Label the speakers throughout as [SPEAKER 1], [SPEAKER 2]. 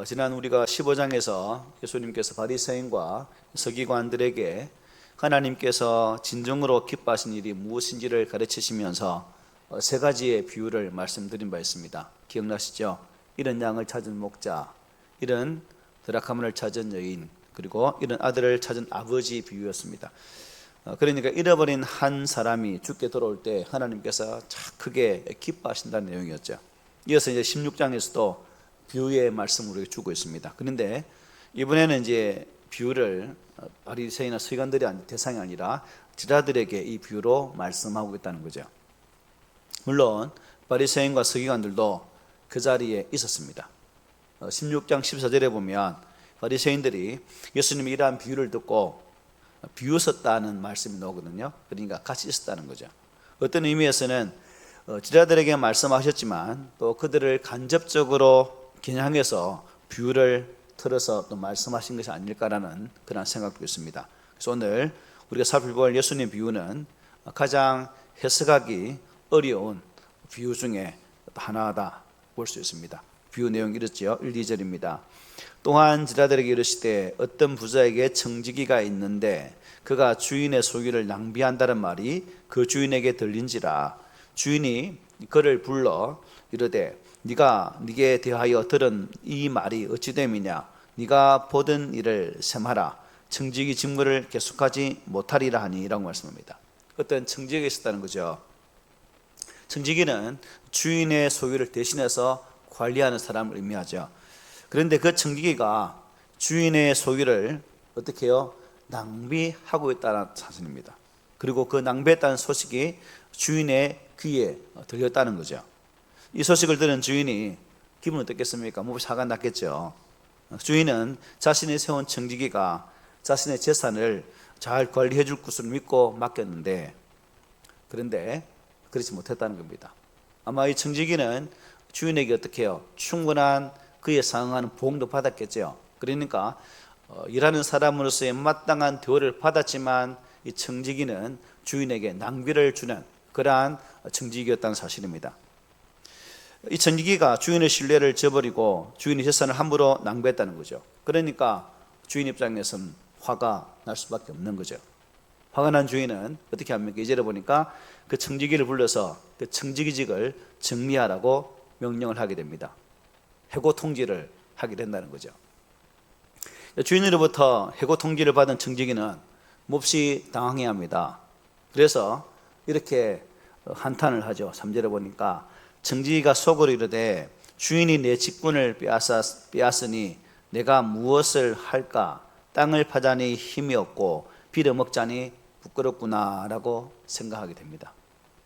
[SPEAKER 1] 지난 우리가 15장에서 예수님께서 바리새인과 서기관들에게 하나님께서 진정으로 기뻐하신 일이 무엇인지를 가르치시면서 세 가지의 비유를 말씀드린 바 있습니다. 기억나시죠? 잃은 양을 찾은 목자, 잃은 드라카마를 찾은 여인, 그리고 잃은 아들을 찾은 아버지 비유였습니다. 그러니까 잃어버린 한 사람이 죽게 돌아올 때 하나님께서 참 크게 기뻐하신다는 내용이었죠. 이어서 이제 16장에서도 비유의 말씀을 우리에게 주고 있습니다. 그런데 이번에는 이제 비유를 바리새인이나 서기관들이 대상이 아니라 제자들에게 이 비유로 말씀하고 있다는 거죠. 물론 바리새인과 서기관들도 그 자리에 있었습니다. 16장 14절에 보면 바리새인들이 예수님이 이러한 비유를 듣고 비웃었다는 말씀이 나오거든요. 그러니까 같이 있었다는 거죠. 어떤 의미에서는 제자들에게 말씀하셨지만 또 그들을 간접적으로 겨냥해서 비유를 틀어서 또 말씀하신 것이 아닐까라는 그런 생각도 있습니다. 그래서 오늘 우리가 살펴볼 예수님의 비유는 가장 해석하기 어려운 비유 중에 하나다 볼 수 있습니다. 비유 내용이 이렇지요. 1, 2절입니다. 또한 제자들에게 이르시되 어떤 부자에게 청지기가 있는데 그가 주인의 소유를 낭비한다는 말이 그 주인에게 들린지라. 주인이 그를 불러 이르되 네가 네게 대하여 들은 이 말이 어찌 됨이냐. 네가 보던 일을 셈하라. 청지기 직무를 계속하지 못하리라 하니 라고 말씀합니다. 어떤 청지기가 있었다는 거죠. 청지기는 주인의 소유를 대신해서 관리하는 사람을 의미하죠. 그런데 그 청지기가 주인의 소유를 어떻게 해요? 낭비하고 있다는 사실입니다. 그리고 그 낭비했다는 소식이 주인의 귀에 들렸다는 거죠. 이 소식을 들은 주인이 기분이 어떻겠습니까? 몹시 화가 났겠죠. 주인은 자신이 세운 청지기가 자신의 재산을 잘 관리해 줄 것을 믿고 맡겼는데, 그런데 그렇지 못했다는 겁니다. 아마 이 청지기는 주인에게 어떻게 해요? 충분한 그에 상응하는 보응도 받았겠죠. 그러니까 일하는 사람으로서의 마땅한 대우를 받았지만 이 청지기는 주인에게 낭비를 주는 그러한 청지기였다는 사실입니다. 이 청지기가 주인의 신뢰를 저버리고 주인의 재산을 함부로 낭비했다는 거죠. 그러니까 주인 입장에서는 화가 날 수밖에 없는 거죠. 화가 난 주인은 어떻게 합니까? 이제를 보니까 그 청지기를 불러서 그 청지기직을 정리하라고 명령을 하게 됩니다. 해고 통지를 하게 된다는 거죠. 주인으로부터 해고 통지를 받은 청지기는 몹시 당황해야 합니다. 그래서 이렇게 한탄을 하죠. 3절에 보니까 청지기가 속으로 이르되 주인이 내 직분을 빼앗으니 내가 무엇을 할까? 땅을 파자니 힘이 없고 빌어먹자니 부끄럽구나 라고 생각하게 됩니다.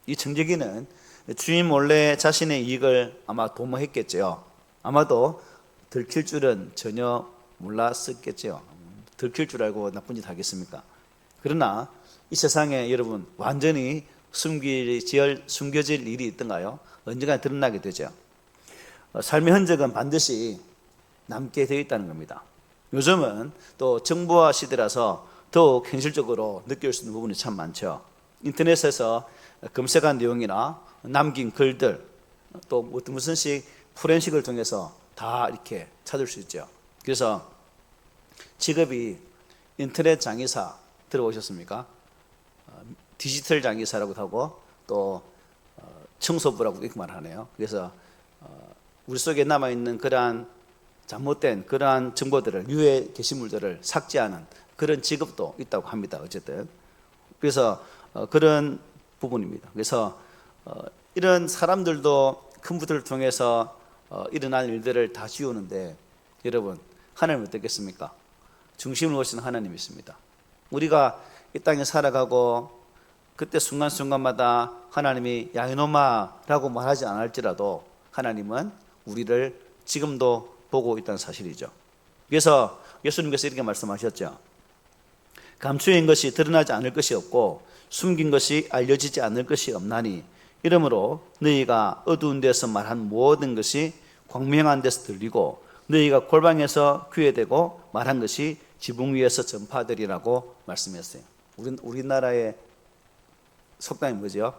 [SPEAKER 1] 이 청지기는 주인 몰래 자신의 이익을 아마 도모했겠죠. 아마도 들킬 줄은 전혀 몰랐었겠죠. 들킬 줄 알고 나쁜 짓 하겠습니까? 그러나 이 세상에 여러분 완전히 숨겨질 일이 있던가요? 언젠가 드러나게 되죠. 삶의 흔적은 반드시 남게 되어 있다는 겁니다. 요즘은 또 정보화 시대라서 더욱 현실적으로 느낄 수 있는 부분이 참 많죠. 인터넷에서 검색한 내용이나 남긴 글들, 또 무슨 포렌식을 통해서 다 이렇게 찾을 수 있죠. 그래서 직업이 인터넷 장의사 들어보셨습니까? 디지털 장의사라고도 하고 또 청소부라고 이렇게 말하네요. 그래서 우리 속에 남아있는 그러한 잘못된 그러한 정보들을, 유해 게시물들을 삭제하는 그런 직업도 있다고 합니다. 어쨌든 그래서 그런 부분입니다. 그래서 이런 사람들도 컴퓨터를 통해서 일어날 일들을 다 지우는데 여러분 하나님은 어떻겠습니까? 중심을 오시는 하나님이 있습니다. 우리가 이 땅에 살아가고 그때 순간순간마다 하나님이 야 이놈아라고 말하지 않을지라도 하나님은 우리를 지금도 보고 있다는 사실이죠. 그래서 예수님께서 이렇게 말씀하셨죠. 감추인 것이 드러나지 않을 것이 없고 숨긴 것이 알려지지 않을 것이 없나니 이러므로 너희가 어두운 데서 말한 모든 것이 광명한 데서 들리고 너희가 골방에서 귀에 대고 말한 것이 지붕 위에서 전파되리라고 말씀했어요. 우리나라의 속담이 뭐죠?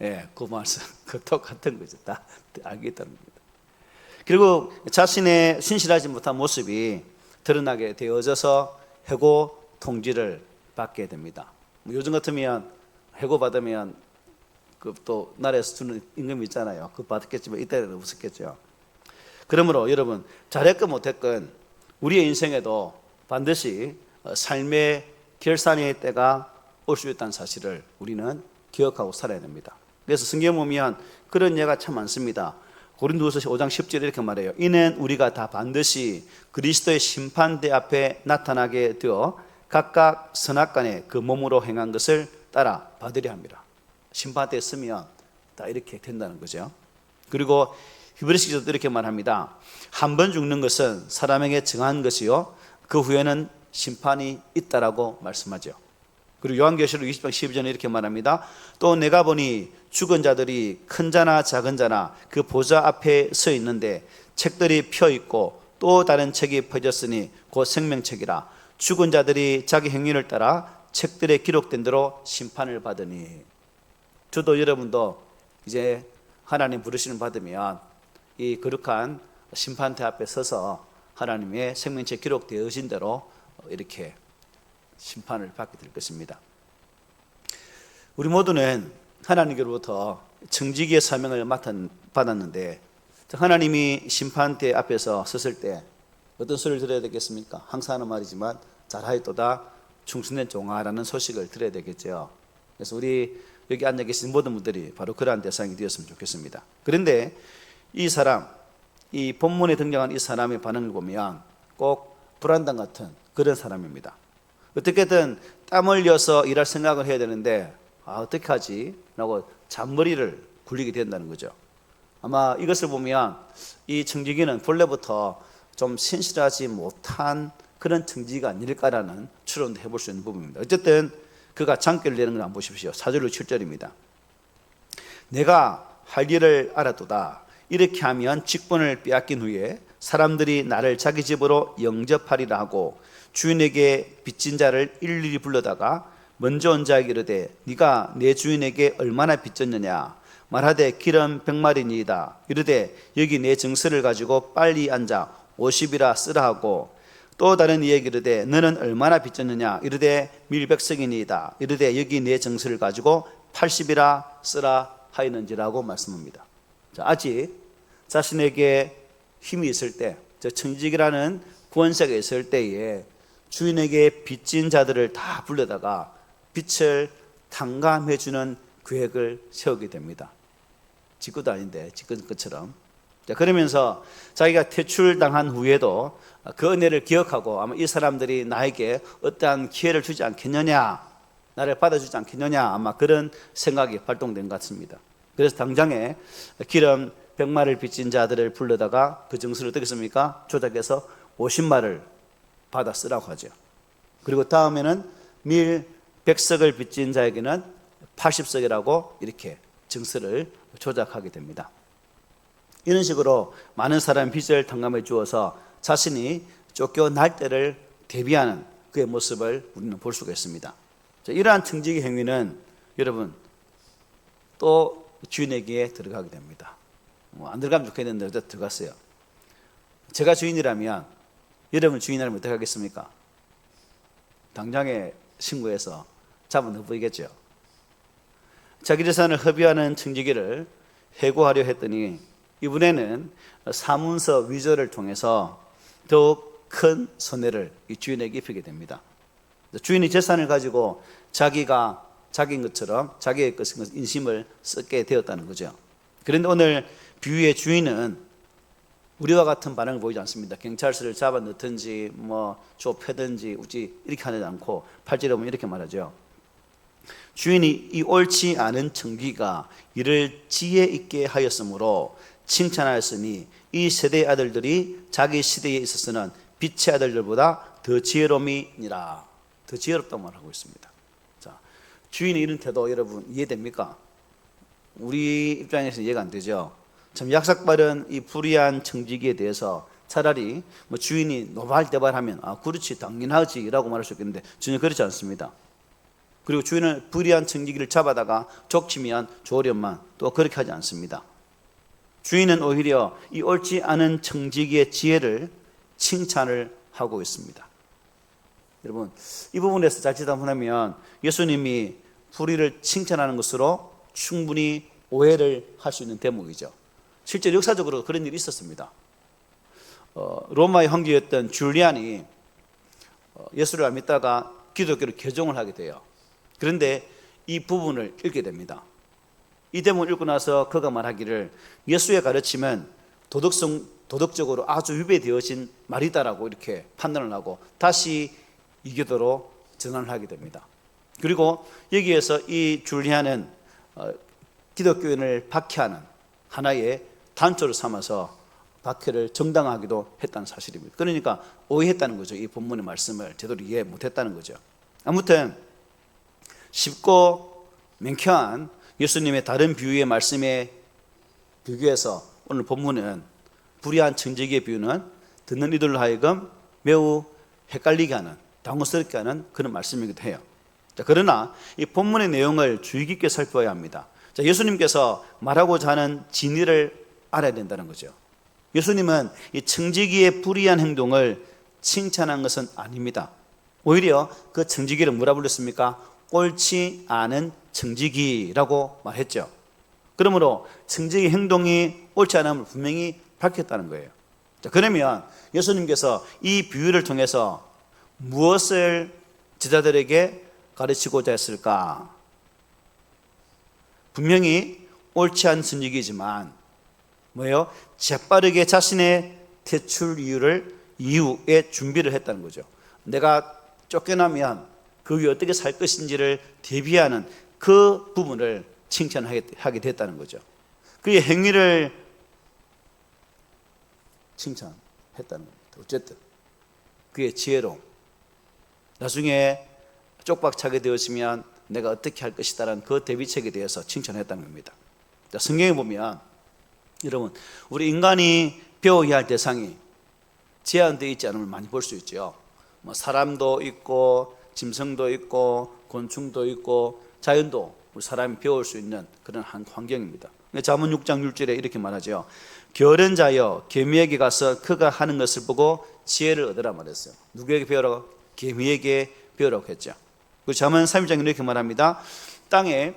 [SPEAKER 1] 예, 그 말씀, 그 똑같은 거죠. 다 알겠다는 겁니다. 그리고 자신의 신실하지 못한 모습이 드러나게 되어져서 해고 통지를 받게 됩니다. 요즘 같으면 해고 받으면 그 또 나라에서 주는 임금이 있잖아요. 그거 받았겠지만 이때는 없었겠죠. 그러므로 여러분, 잘했건 못했건 우리의 인생에도 반드시 삶의 결산의 때가 올 수 있다는 사실을 우리는 기억하고 살아야 됩니다. 그래서 성경 보면 그런 예가 참 많습니다. 고린도후서 5장 10절에 이렇게 말해요. 이는 우리가 다 반드시 그리스도의 심판대 앞에 나타나게 되어 각각 선악간에 그 몸으로 행한 것을 따라 받으려 합니다. 심판대에 서면 다 이렇게 된다는 거죠. 그리고 히브리서도 이렇게 말합니다. 한 번 죽는 것은 사람에게 정한 것이요 그 후에는 심판이 있다라고 말씀하죠. 그리고 요한계시록 20장 12절에 이렇게 말합니다. 또 내가 보니 죽은 자들이 큰 자나 작은 자나 그 보좌 앞에 서 있는데 책들이 펴 있고 또 다른 책이 펴졌으니 곧 생명책이라. 죽은 자들이 자기 행위를 따라 책들에 기록된 대로 심판을 받으니. 저도 여러분도 이제 하나님 부르시는 받으면 이 거룩한 심판대 앞에 서서 하나님의 생명책 기록되어진 대로 이렇게 심판을 받게 될 것입니다. 우리 모두는 하나님께로부터 청지기의 사명을 받았는데 하나님이 심판대 앞에서 섰을 때 어떤 소리를 들어야 되겠습니까? 항상 하는 말이지만 잘하였도다 충성된 종아라는 소식을 들어야 되겠죠. 그래서 우리 여기 앉아 계신 모든 분들이 바로 그러한 대상이 되었으면 좋겠습니다. 그런데 이 사람, 이 본문에 등장한 이 사람의 반응을 보면 꼭 불안당 같은 그런 사람입니다. 어떻게든 땀 흘려서 일할 생각을 해야 되는데 어떻게 하지? 라고 잔머리를 굴리게 된다는 거죠. 아마 이것을 보면 이 청지기는 본래부터 좀 신실하지 못한 그런 청지기가 아닐까라는 추론도 해볼 수 있는 부분입니다. 어쨌든 그가 장결을 내는 걸 한번 보십시오. 4절로 7절입니다. 내가 할 일을 알았도다. 이렇게 하면 직분을 빼앗긴 후에 사람들이 나를 자기 집으로 영접하리라 하고 주인에게 빚진 자를 일일이 불러다가 먼저 온 자에게 이르되 네가 내 주인에게 얼마나 빚졌느냐 말하되 기름 100마리니이다. 이르되 여기 내 증서를 가지고 빨리 앉아 50이라 쓰라 하고 또 다른 이에게 이르되 너는 얼마나 빚졌느냐 이르되 밀 100석이니이다. 이르되 여기 내 증서를 가지고 80이라 쓰라 하였는지라고 말씀합니다. 자, 아직 자신에게 힘이 있을 때, 저 청지기라는 권세가 있을 때에 주인에게 빚진 자들을 다 불러다가 빚을 탕감해주는 계획을 세우게 됩니다. 직구도 아닌데 직권 것처럼. 자, 그러면서 자기가 퇴출당한 후에도 그 은혜를 기억하고 아마 이 사람들이 나에게 어떠한 기회를 주지 않겠느냐, 나를 받아주지 않겠느냐, 아마 그런 생각이 발동된 것 같습니다. 그래서 당장에 기름 100마리를 빚진 자들을 불러다가 그 증서를 어떻게 씁니까? 조작해서 50마리를 받아 쓰라고 하죠. 그리고 다음에는 밀 100석을 빚진 자에게는 80석이라고 이렇게 증서를 조작하게 됩니다. 이런 식으로 많은 사람의 빚을 탕감해 주어서 자신이 쫓겨날 때를 대비하는 그의 모습을 우리는 볼 수가 있습니다. 이러한 청지기 행위는 여러분 또 주인에게 들어가게 됩니다. 안 들어가면 좋겠는데 어쨌든 들어갔어요. 제가 주인이라면 여러분 주인이라면 어떻게 하겠습니까? 당장에 신고해서 잡아 넣어버리겠죠. 자기 재산을 허비하는 청지기를 해고하려 했더니 이번에는 사문서 위조를 통해서 더욱 큰 손해를 이 주인에게 입히게 됩니다. 주인이 재산을 가지고 자기가 자기인 것처럼 자기의 것인 인심을 쓰게 되었다는 거죠. 그런데 오늘 비유의 주인은 우리와 같은 반응을 보이지 않습니다. 경찰서를 잡아 넣든지 좁혀든지 우지 이렇게 하지 않고 8절에 보면 이렇게 말하죠. 주인이 이 옳지 않은 청기가 이를 지혜 있게 하였으므로 칭찬하였으니 이 세대의 아들들이 자기 시대에 있어서는 빛의 아들들보다 더 지혜로움이니라. 더 지혜롭다고 말하고 있습니다. 자, 주인의 이런 태도 여러분 이해됩니까? 우리 입장에서 이해가 안 되죠. 참 약삭빠른 이 불의한 청지기에 대해서 차라리 주인이 노발대발하면 그렇지 당연하지 라고 말할 수 있겠는데 전혀 그렇지 않습니다. 그리고 주인은 불의한 청지기를 잡아다가 족치면 좋으련만 또 그렇게 하지 않습니다. 주인은 오히려 이 옳지 않은 청지기의 지혜를 칭찬을 하고 있습니다. 여러분, 이 부분에서 자칫 보면 예수님이 불의를 칭찬하는 것으로 충분히 오해를 할 수 있는 대목이죠. 실제 역사적으로 그런 일이 있었습니다. 로마의 황제였던 줄리안이 예수를 안 믿다가 기독교를 개종을 하게 돼요. 그런데 이 부분을 읽게 됩니다. 이 대목을 읽고 나서 그가 말하기를 예수의 가르침은 도덕적으로 아주 위배되어진 말이다라고 이렇게 판단을 하고 다시 이교도로 전환을 하게 됩니다. 그리고 여기에서 이 줄리안은 기독교인을 박해하는 하나의 단초를 삼아서 박해를 정당화하기도 했다는 사실입니다. 그러니까 오해했다는 거죠. 이 본문의 말씀을 제대로 이해 못했다는 거죠. 아무튼 쉽고 명쾌한 예수님의 다른 비유의 말씀에 비교해서 오늘 본문은 불의한 청지기의 비유는 듣는 이들로 하여금 매우 헷갈리게 하는, 당혹스럽게 하는 그런 말씀이기도 해요. 자, 그러나 이 본문의 내용을 주의 깊게 살펴야 합니다. 자, 예수님께서 말하고자 하는 진리를 알아야 된다는 거죠. 예수님은 이 청지기의 불의한 행동을 칭찬한 것은 아닙니다. 오히려 그 청지기를 뭐라 불렀습니까? 옳지 않은 청지기라고 말했죠. 그러므로 청지기의 행동이 옳지 않음을 분명히 밝혔다는 거예요. 자, 그러면 예수님께서 이 비유를 통해서 무엇을 제자들에게 가르치고자 했을까? 분명히 옳지 않은 청지기이지만 뭐예요? 재빠르게 자신의 퇴출 이후에 준비를 했다는 거죠. 내가 쫓겨나면 그 위에 어떻게 살 것인지를 대비하는 그 부분을 칭찬하게 됐다는 거죠. 그의 행위를 칭찬했다는 겁니다. 어쨌든 그의 지혜로움, 나중에 쪽박차게 되었으면 내가 어떻게 할 것이다라는 그 대비책에 대해서 칭찬했다는 겁니다. 자, 성경에 보면 여러분, 우리 인간이 배워야 할 대상이 제한되어 있지 않음을 많이 볼 수 있죠. 뭐 사람도 있고 짐승도 있고 곤충도 있고 자연도 우리 사람이 배울 수 있는 그런 한 환경입니다. 잠언 6장 6절에 이렇게 말하죠. 게으른 자여 개미에게 가서 그가 하는 것을 보고 지혜를 얻으라 말했어요. 누구에게 배우라고? 개미에게 배우라고 했죠. 그리고 잠언 3장에 이렇게 말합니다. 땅에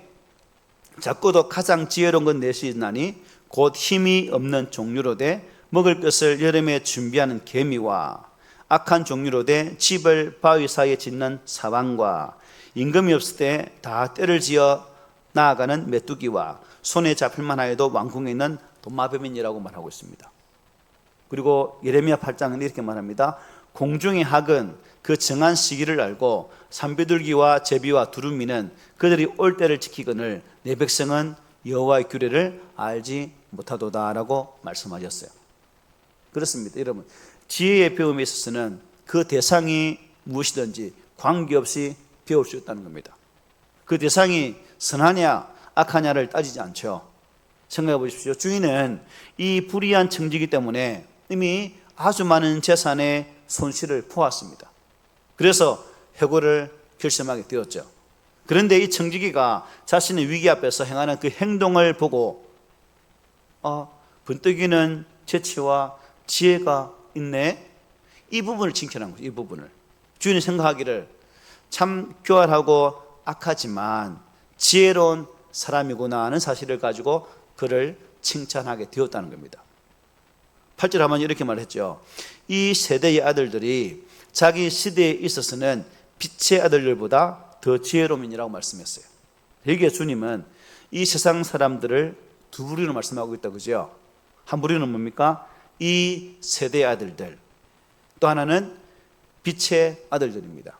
[SPEAKER 1] 작고도 가장 지혜로운 건 넷이 있나니 곧 힘이 없는 종류로 돼 먹을 것을 여름에 준비하는 개미와 악한 종류로 돼 집을 바위 사이에 짓는 사방과 임금이 없을 때 다 때를 지어 나아가는 메뚜기와 손에 잡힐만 하여도 왕궁에 있는 도마뱀이라고 말하고 있습니다. 그리고 예레미야 8장은 이렇게 말합니다. 공중의 학은 그 정한 시기를 알고 산비둘기와 제비와 두루미는 그들이 올 때를 지키거늘 내 백성은 여호와의 규례를 알지 못하도다라고 말씀하셨어요. 그렇습니다. 여러분, 지혜의 배움에 있어서는 그 대상이 무엇이든지 관계없이 배울 수 있다는 겁니다. 그 대상이 선하냐 악하냐를 따지지 않죠. 생각해 보십시오. 주인은 이 불의한 청지기 때문에 이미 아주 많은 재산의 손실을 보았습니다. 그래서 해고를 결심하게 되었죠. 그런데 이 청지기가 자신의 위기 앞에서 행하는 그 행동을 보고 번뜩이는 재치와 지혜가 있네. 이 부분을 칭찬한 거죠. 이 부분을 주인이 생각하기를 참 교활하고 악하지만 지혜로운 사람이구나 하는 사실을 가지고 그를 칭찬하게 되었다는 겁니다. 8절 하면 이렇게 말했죠. 이 세대의 아들들이 자기 시대에 있어서는 빛의 아들들보다 더 지혜로움이라고 말씀했어요. 여기에 주님은 이 세상 사람들을 두 부류로 말씀하고 있다, 그죠? 한 부류는 뭡니까? 이 세대의 아들들, 또 하나는 빛의 아들들입니다.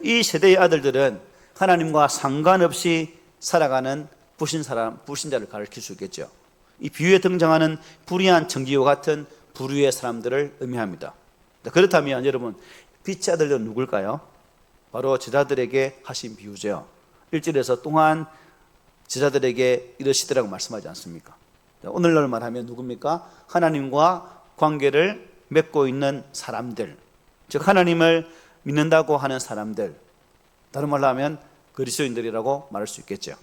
[SPEAKER 1] 이 세대의 아들들은 하나님과 상관없이 살아가는 불신자를 가리킬 수 있겠죠. 이 비유에 등장하는 불의한 청지기와 같은 부류의 사람들을 의미합니다. 그렇다면 여러분, 빛의 아들들은 누굴까요? 바로 제자들에게 하신 비유죠. 1절에서 또한 제자들에게 이러시더라고 말씀하지 않습니까? 오늘날 말하면 누굽니까? 하나님과 관계를 맺고 있는 사람들, 즉 하나님을 믿는다고 하는 사람들, 다른 말로 하면 그리스도인들이라고 말할 수 있겠죠.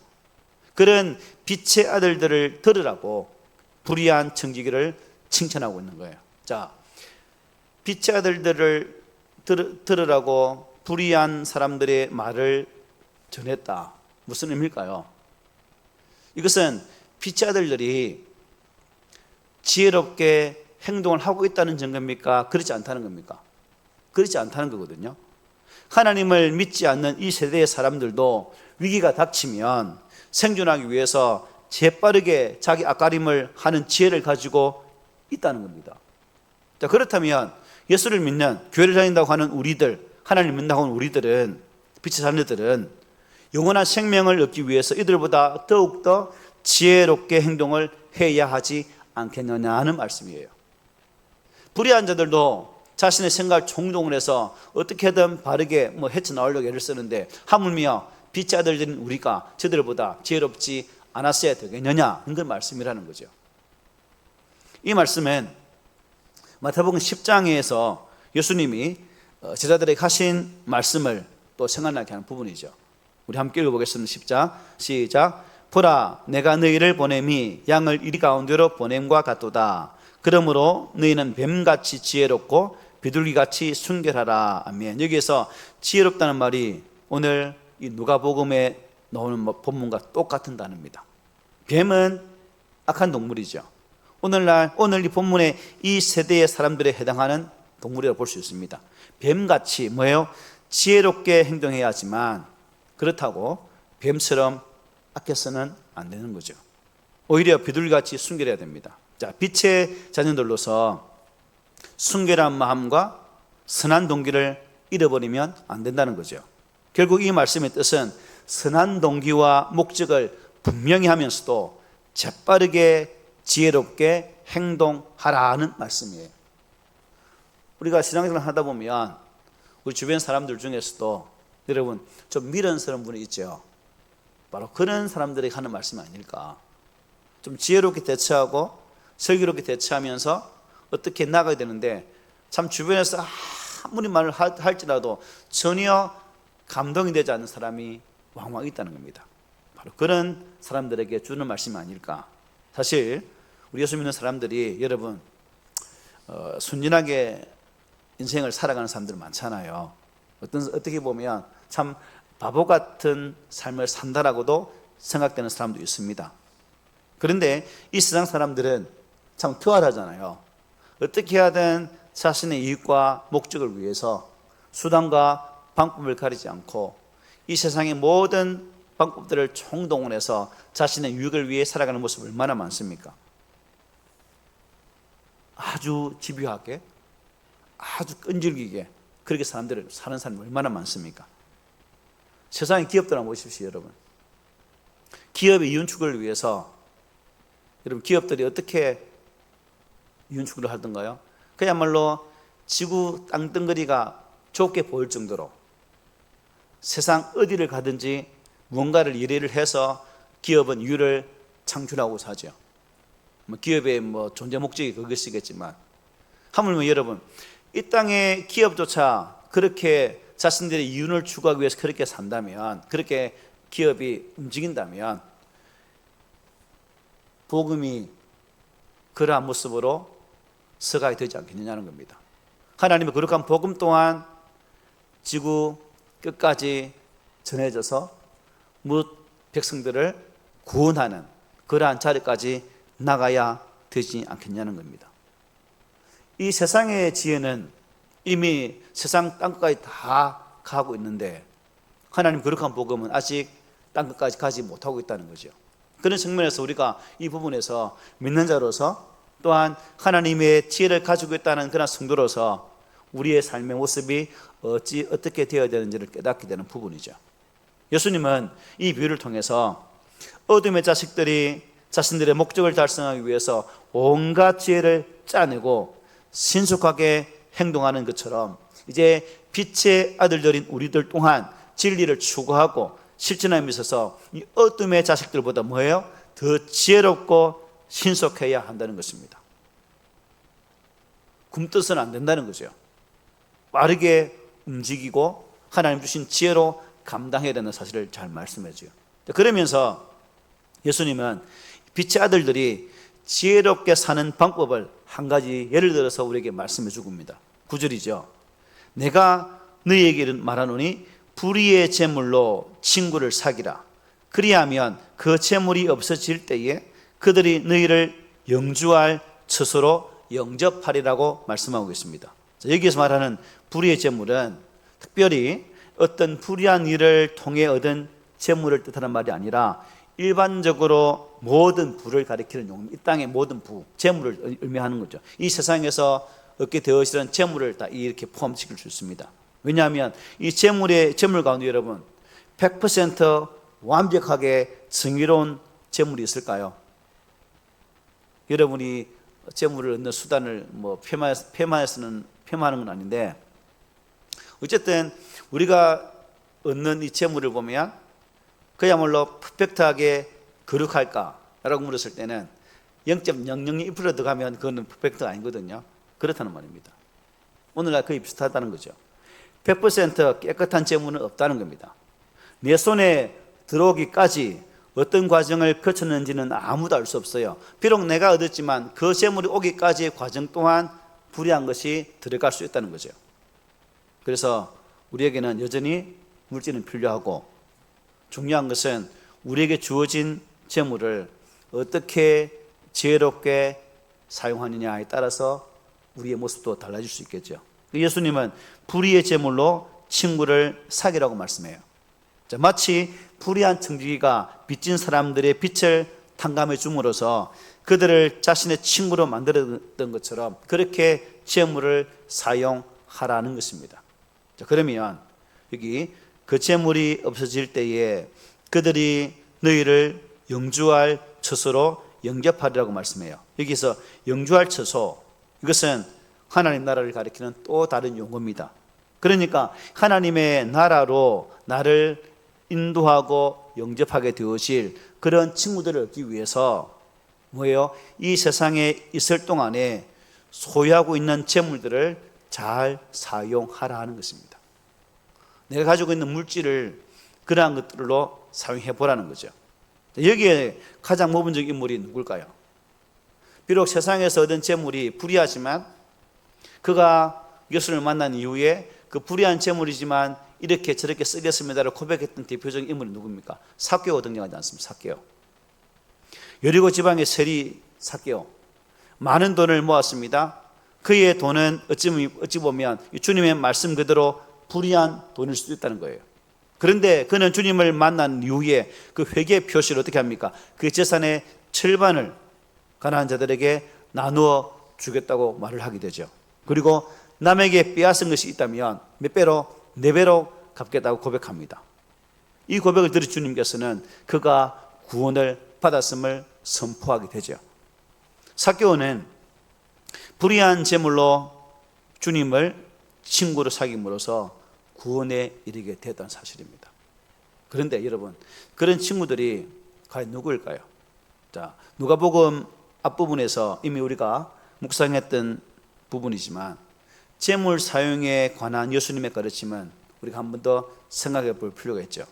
[SPEAKER 1] 그런 빛의 아들들을 들으라고 불의한 청지기를 칭찬하고 있는 거예요. 자, 빛의 아들들을 들으라고 불의한 사람들의 말을 전했다. 무슨 의미일까요? 이것은 빛의 아들들이 지혜롭게 행동을 하고 있다는 증거입니까? 그렇지 않다는 겁니까? 그렇지 않다는 거거든요. 하나님을 믿지 않는 이 세대의 사람들도 위기가 닥치면 생존하기 위해서 재빠르게 자기 앞가림을 하는 지혜를 가지고 있다는 겁니다. 자, 그렇다면 예수를 믿는, 교회를 다닌다고 하는 우리들, 하나님 믿는다고 하는 우리들은, 빛의 자녀들은 영원한 생명을 얻기 위해서 이들보다 더욱더 지혜롭게 행동을 해야 하지 않겠느냐는 말씀이에요. 불의한 자들도 자신의 생각을 총동을 해서 어떻게든 바르게 헤쳐나오려고 애를 쓰는데, 하물며 빛의 아들들인 우리가 저들보다 지혜롭지 않았어야 되겠느냐, 그런 말씀이라는 거죠. 이 말씀은 마태복음 10장에서 예수님이 제자들에게 하신 말씀을 또 생각나게 하는 부분이죠. 우리 함께 읽어보겠습니다. 10장 시작. 보라, 내가 너희를 보냄이 양을 이리 가운데로 보냄과 같도다. 그러므로 너희는 뱀같이 지혜롭고 비둘기같이 순결하라. 아멘. 여기에서 지혜롭다는 말이 오늘 이 누가복음에 나오는 본문과 똑같은 단어입니다. 뱀은 악한 동물이죠. 오늘 이 본문의 이 세대의 사람들에 해당하는 동물이라고 볼 수 있습니다. 뱀같이 뭐예요? 지혜롭게 행동해야 하지만 그렇다고 뱀처럼 아껴서는 안 되는 거죠. 오히려 비둘기같이 순결해야 됩니다. 자, 빛의 자녀들로서 순결한 마음과 선한 동기를 잃어버리면 안 된다는 거죠. 결국 이 말씀의 뜻은 선한 동기와 목적을 분명히 하면서도 재빠르게 지혜롭게 행동하라는 말씀이에요. 우리가 신앙생활을 하다 보면 우리 주변 사람들 중에서도 여러분 좀 미련스러운 분이 있죠. 바로 그런 사람들에게 하는 말씀이 아닐까. 좀 지혜롭게 대처하고 슬기롭게 대처하면서 어떻게 나가야 되는데, 참 주변에서 아무리 말을 할지라도 전혀 감동이 되지 않는 사람이 왕왕 있다는 겁니다. 바로 그런 사람들에게 주는 말씀이 아닐까. 사실 우리 예수 믿는 사람들이 여러분 순진하게 인생을 살아가는 사람들 많잖아요. 어떻게 보면 참 바보 같은 삶을 산다라고도 생각되는 사람도 있습니다. 그런데 이 세상 사람들은 참 투활하잖아요. 어떻게 하든 자신의 이익과 목적을 위해서 수단과 방법을 가리지 않고 이 세상의 모든 방법들을 총동원해서 자신의 유익을 위해 살아가는 모습이 얼마나 많습니까? 아주 집요하게, 아주 끈질기게 그렇게 사는 사람이 얼마나 많습니까? 세상의 기업들 한번 보십시오, 여러분. 기업의 이윤축을 위해서 여러분 기업들이 어떻게 이윤축을 하던가요? 그야말로 지구 땅덩어리가 좁게 보일 정도로 세상 어디를 가든지 무언가를 일을 해서 기업은 이유를 창출하고 사죠. 기업의 존재 목적이 그것이겠지만, 하물며 여러분 이 땅의 기업조차 그렇게 자신들의 이윤을 추구하기 위해서 그렇게 산다면, 그렇게 기업이 움직인다면 복음이 그러한 모습으로 서가야 되지 않겠느냐는 겁니다. 하나님의 거룩한 복음 또한 지구 끝까지 전해져서 무릇 백성들을 구원하는 그러한 자리까지 나가야 되지 않겠냐는 겁니다. 이 세상의 지혜는 이미 세상 땅끝까지 다 가고 있는데 하나님 거룩한 복음은 아직 땅끝까지 가지 못하고 있다는 거죠. 그런 측면에서 우리가 이 부분에서 믿는 자로서 또한 하나님의 지혜를 가지고 있다는 그런 성도로서 우리의 삶의 모습이 어떻게 되어야 되는지를 깨닫게 되는 부분이죠. 예수님은 이 비유를 통해서 어둠의 자식들이 자신들의 목적을 달성하기 위해서 온갖 지혜를 짜내고 신속하게 행동하는 것처럼 이제 빛의 아들들인 우리들 또한 진리를 추구하고 실천함에 있어서 이 어둠의 자식들보다 뭐예요? 더 지혜롭고 신속해야 한다는 것입니다. 굼떠서는 안 된다는 거죠. 빠르게 움직이고 하나님 주신 지혜로 감당해야 되는 사실을 잘 말씀해 줘요. 그러면서 예수님은 빛의 아들들이 지혜롭게 사는 방법을 한 가지 예를 들어서 우리에게 말씀해 주고 있습니다. 9절이죠. 내가 너희에게 말하노니 불의의 제물로 친구를 사귀라. 그리하면 그 제물이 없어질 때에 그들이 너희를 영주할 처소로 영접하리라고 말씀하고 있습니다. 여기에서 말하는 불의의 제물은 특별히 어떤 불의한 일을 통해 얻은 제물을 뜻하는 말이 아니라 일반적으로 모든 부를 가리키는 용어입니다. 이 땅의 모든 부, 재물을 의미하는 거죠. 이 세상에서 얻게 되어지는 재물을 다 이렇게 포함시킬 수 있습니다. 왜냐하면 이 재물 가운데 여러분 100% 완벽하게 정의로운 재물이 있을까요? 여러분이 재물을 얻는 수단을 폄하하는 건 아닌데 어쨌든 우리가 얻는 이 재물을 보면 그야말로 퍼펙트하게 거룩할까라고 물었을 때는 0.002% 들어가면 그거는 퍼펙트가 아니거든요. 그렇다는 말입니다. 오늘날 거의 비슷하다는 거죠. 100% 깨끗한 재물은 없다는 겁니다. 내 손에 들어오기까지 어떤 과정을 거쳤는지는 아무도 알 수 없어요. 비록 내가 얻었지만 그 재물이 오기까지의 과정 또한 불의한 것이 들어갈 수 있다는 거죠. 그래서 우리에게는 여전히 물질은 필요하고 중요한 것은 우리에게 주어진 재물을 어떻게 지혜롭게 사용하느냐에 따라서 우리의 모습도 달라질 수 있겠죠. 예수님은 불의의 제물로 친구를 사귀라고 말씀해요. 마치 불의한 청지기가 빚진 사람들의 빚을 탕감해 줌으로써 그들을 자신의 친구로 만들었던 것처럼 그렇게 재물을 사용하라는 것입니다. 그러면 여기 그 재물이 없어질 때에 그들이 너희를 영주할 처소로 영접하리라고 말씀해요. 여기서 영주할 처소, 이것은 하나님 나라를 가리키는 또 다른 용어입니다. 그러니까 하나님의 나라로 나를 인도하고 영접하게 되어질 그런 친구들을 얻기 위해서 뭐예요? 이 세상에 있을 동안에 소유하고 있는 재물들을 잘 사용하라 하는 것입니다. 내가 가지고 있는 물질을 그러한 것들로 사용해 보라는 거죠. 여기에 가장 모범적 인물이 누굴까요? 비록 세상에서 얻은 재물이 불의하지만 그가 예수를 만난 이후에 그 불의한 재물이지만 이렇게 저렇게 쓰겠습니다를 고백했던 대표적인 인물이 누굽니까? 삭개오 등장하지 않습니까? 삭개오. 여리고 지방의 세리 삭개오. 많은 돈을 모았습니다. 그의 돈은 어찌 보면 주님의 말씀 그대로 불의한 돈일 수도 있다는 거예요. 그런데 그는 주님을 만난 이후에 그 회개 표시를 어떻게 합니까? 그 재산의 절반을 가난한 자들에게 나누어 주겠다고 말을 하게 되죠. 그리고 남에게 빼앗은 것이 있다면 몇 배로? 4배로 갚겠다고 고백합니다. 이 고백을 들은 주님께서는 그가 구원을 받았음을 선포하게 되죠. 삭개오는 불의한 제물로 주님을 친구로 사귐으로써 구원에 이르게 됐다는 사실입니다. 그런데 여러분, 그런 친구들이 과연 누구일까요? 자, 누가복음 앞부분에서 이미 우리가 묵상했던 부분이지만 재물 사용에 관한 예수님의 가르침은 우리가 한 번 더 생각해 볼 필요가 있죠.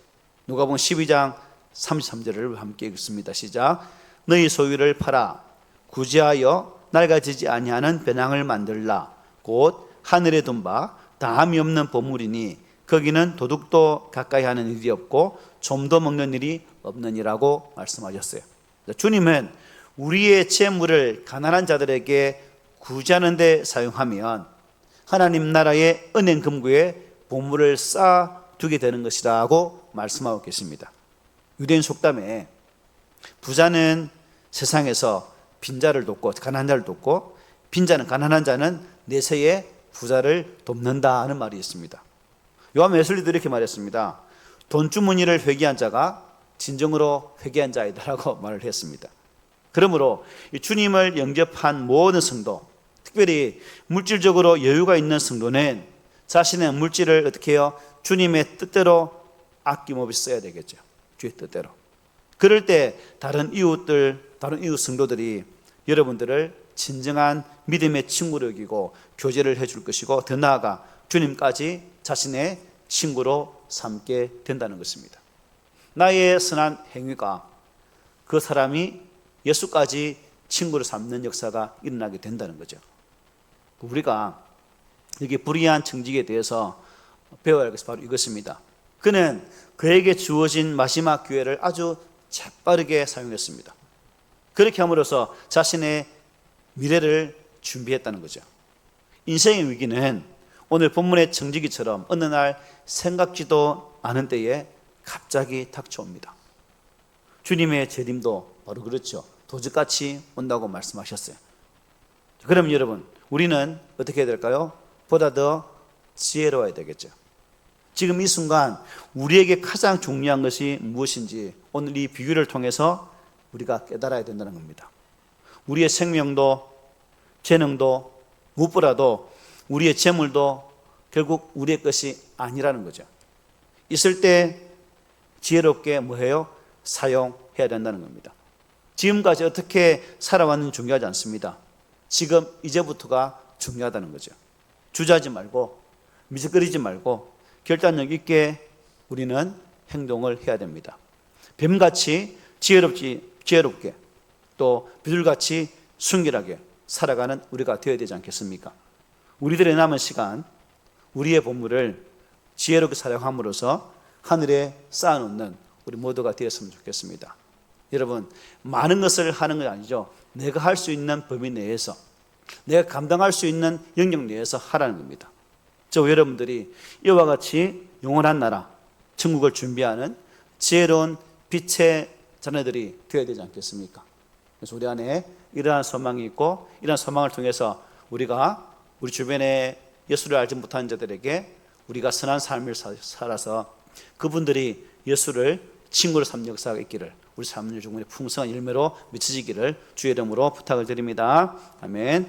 [SPEAKER 1] 누가복음 12장 33절을 함께 읽습니다. 시작. 너희 소유를 팔아 구제하여 낡아지지 아니하는 배낭을 만들라. 곧 하늘에 둔 바 다함이 없는 보물이니 거기는 도둑도 가까이 하는 일이 없고 좀도 먹는 일이 없느니라고 말씀하셨어요. 주님은 우리의 재물을 가난한 자들에게 구제하는 데 사용하면 하나님 나라의 은행 금고에 보물을 쌓아두게 되는 것이라고 말씀하고 계십니다. 유대인 속담에 부자는 세상에서 빈자를 돕고 가난한 자를 돕고 빈자는 가난한 자는 내세에 부자를 돕는다 하는 말이 있습니다. 요한 웨슬리도 이렇게 말했습니다. 돈주머니를 회개한 자가 진정으로 회개한 자이다라고 말을 했습니다. 그러므로 주님을 영접한 모든 성도, 특별히 물질적으로 여유가 있는 성도는 자신의 물질을 어떻게 해요? 주님의 뜻대로 아낌없이 써야 되겠죠. 주의 뜻대로. 그럴 때 다른 이웃 성도들이 여러분들을 진정한 믿음의 친구로 여기고 교제를 해줄 것이고 더 나아가 주님까지 자신의 친구로 삼게 된다는 것입니다. 나의 선한 행위가 그 사람이 예수까지 친구를 삼는 역사가 일어나게 된다는 거죠. 우리가 여기 불의한 청지기에 대해서 배워야 할 것이 바로 이것입니다. 그는 그에게 주어진 마지막 기회를 아주 재빠르게 사용했습니다. 그렇게 함으로써 자신의 미래를 준비했다는 거죠. 인생의 위기는 오늘 본문의 청지기처럼 어느 날 생각지도 않은 때에 갑자기 닥쳐옵니다. 주님의 재림도 바로 그렇죠. 도적같이 온다고 말씀하셨어요. 그럼 여러분, 우리는 어떻게 해야 될까요? 보다 더 지혜로워야 되겠죠. 지금 이 순간 우리에게 가장 중요한 것이 무엇인지 오늘 이 비유를 통해서 우리가 깨달아야 된다는 겁니다. 우리의 생명도 재능도 무엇보다도 우리의 재물도 결국 우리의 것이 아니라는 거죠. 있을 때 지혜롭게 뭐해요? 사용해야 된다는 겁니다. 지금까지 어떻게 살아왔는지 중요하지 않습니다. 지금 이제부터가 중요하다는 거죠. 주저하지 말고 미적거리지 말고 결단력 있게 우리는 행동을 해야 됩니다. 뱀같이 지혜롭게 또 비둘같이 순결하게 살아가는 우리가 되어야 되지 않겠습니까? 우리들의 남은 시간 우리의 보물을 지혜롭게 사용함으로써 하늘에 쌓아놓는 우리 모두가 되었으면 좋겠습니다. 여러분, 많은 것을 하는 건 아니죠. 내가 할 수 있는 범위 내에서, 내가 감당할 수 있는 영역 내에서 하라는 겁니다. 저 여러분들이 이와 같이 영원한 나라 천국을 준비하는 지혜로운 빛의 자녀들이 되어야 되지 않겠습니까? 그래서 우리 안에 이러한 소망이 있고, 이러한 소망을 통해서 우리가 우리 주변에 예수를 알지 못하는 자들에게 우리가 선한 삶을 살아서 그분들이 예수를 친구로 삼는 역사가 있기를, 우리 삶의 주문의 풍성한 열매로 맺혀지기를 주의 이름으로 부탁을 드립니다. 아멘.